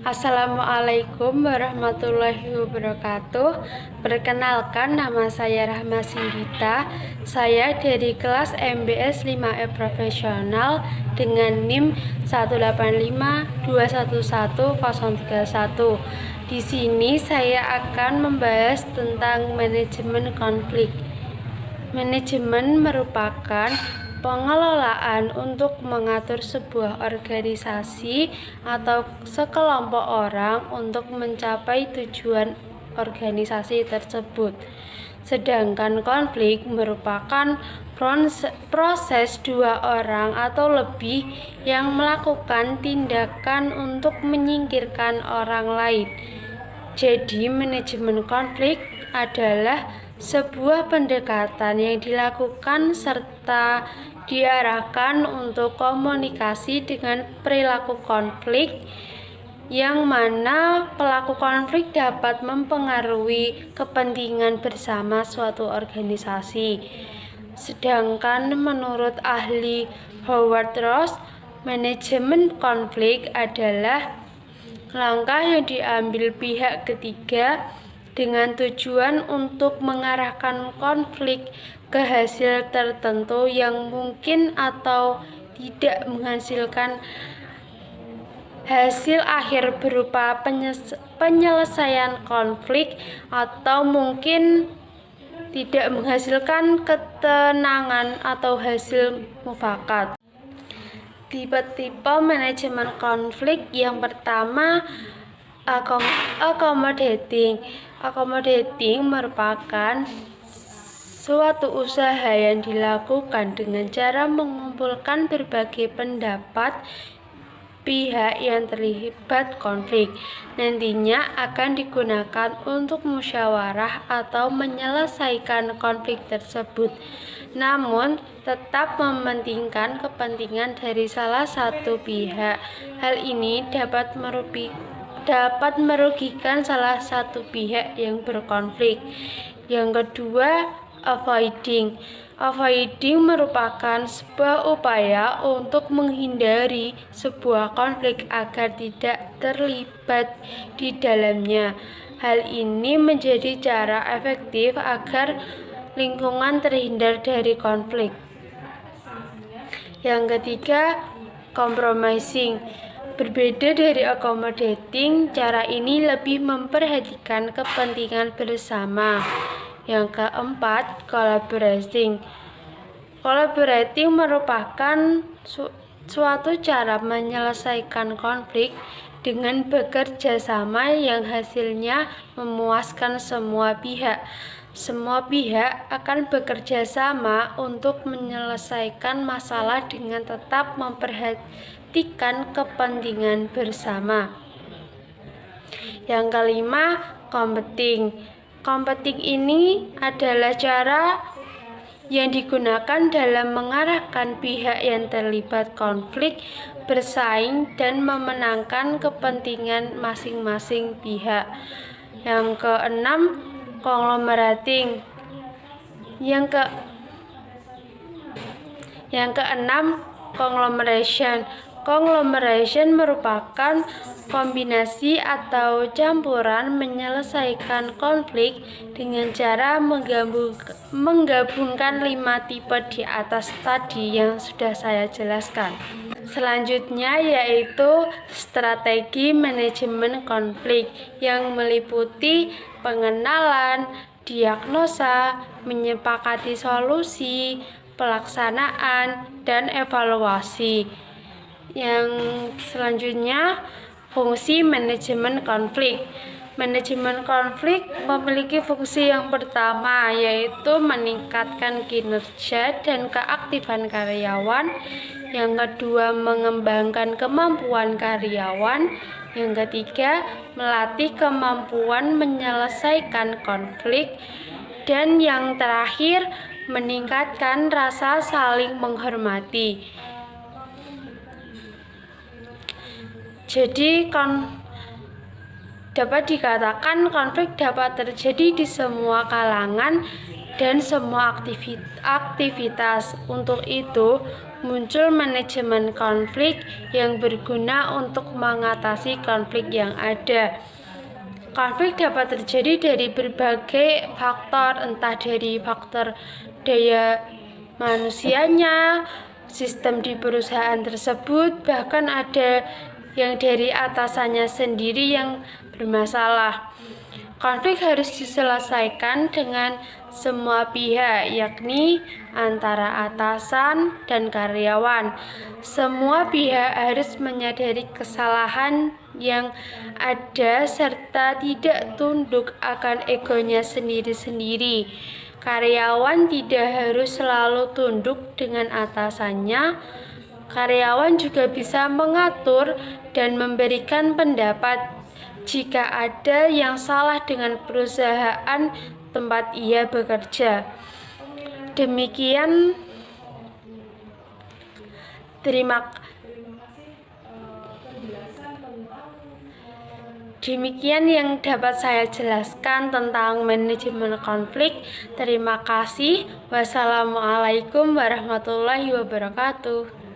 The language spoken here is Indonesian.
Assalamualaikum warahmatullahi wabarakatuh. Perkenalkan, nama saya Rahma Singgita. Saya dari kelas MBS 5E Profesional dengan NIM 185211031. Di sini saya akan membahas tentang manajemen konflik. Manajemen merupakan pengelolaan untuk mengatur sebuah organisasi atau sekelompok orang untuk mencapai tujuan organisasi tersebut. Sedangkan konflik merupakan proses dua orang atau lebih yang melakukan tindakan untuk menyingkirkan orang lain. Jadi, manajemen konflik adalah sebuah pendekatan yang dilakukan serta diarahkan untuk komunikasi dengan perilaku konflik, yang mana pelaku konflik dapat mempengaruhi kepentingan bersama suatu organisasi. Sedangkan menurut ahli Howard Ross, manajemen konflik adalah langkah yang diambil pihak ketiga dengan tujuan untuk mengarahkan konflik ke hasil tertentu yang mungkin atau tidak menghasilkan hasil akhir berupa penyelesaian konflik, atau mungkin tidak menghasilkan ketenangan atau hasil mufakat. Tipe-tipe manajemen konflik yang pertama, accommodating. Accommodating merupakan suatu usaha yang dilakukan dengan cara mengumpulkan berbagai pendapat pihak yang terlibat konflik. Nantinya akan digunakan untuk musyawarah atau menyelesaikan konflik tersebut, namun tetap mementingkan kepentingan dari salah satu pihak. Hal ini dapat merugikan salah satu pihak yang berkonflik. Yang kedua, avoiding. Avoiding merupakan sebuah upaya untuk menghindari sebuah konflik agar tidak terlibat di dalamnya. Hal ini menjadi cara efektif agar lingkungan terhindar dari konflik. Yang ketiga, compromising. Berbeda dari accommodating, cara ini lebih memperhatikan kepentingan bersama. Yang keempat, collaborating. Collaborating merupakan suatu cara menyelesaikan konflik dengan bekerja sama yang hasilnya memuaskan semua pihak. Semua pihak akan bekerja sama untuk menyelesaikan masalah dengan tetap memperhatikan kepentingan bersama. Yang kelima, competing. Competing ini adalah cara yang digunakan dalam mengarahkan pihak yang terlibat konflik bersaing dan memenangkan kepentingan masing-masing pihak. Yang keenam, conglomerating. Yang keenam, conglomeration. Conglomeration merupakan kombinasi atau campuran menyelesaikan konflik dengan cara menggabungkan 5 tipe di atas tadi yang sudah saya jelaskan. Selanjutnya yaitu strategi manajemen konflik, yang meliputi pengenalan, diagnosa, menyepakati solusi, pelaksanaan, dan evaluasi. Yang selanjutnya, fungsi manajemen konflik. Manajemen konflik memiliki fungsi yang pertama, yaitu meningkatkan kinerja dan keaktifan karyawan. Yang kedua, mengembangkan kemampuan karyawan. Yang ketiga, melatih kemampuan menyelesaikan konflik. Dan yang terakhir, meningkatkan rasa saling menghormati. Dapat dikatakan konflik dapat terjadi di semua kalangan dan semua aktivitas. Untuk itu, muncul manajemen konflik yang berguna untuk mengatasi konflik yang ada. Konflik dapat terjadi dari berbagai faktor, entah dari faktor daya manusianya, sistem di perusahaan tersebut, bahkan ada yang dari atasannya sendiri yang bermasalah. Konflik harus diselesaikan dengan semua pihak, yakni antara atasan dan karyawan. Semua pihak harus menyadari kesalahan yang ada serta tidak tunduk akan egonya sendiri-sendiri. Karyawan tidak harus selalu tunduk dengan atasannya. Karyawan juga bisa mengatur dan memberikan pendapat jika ada yang salah dengan perusahaan tempat ia bekerja. Demikian yang dapat saya jelaskan tentang manajemen konflik. Terima kasih. Wassalamualaikum warahmatullahi wabarakatuh.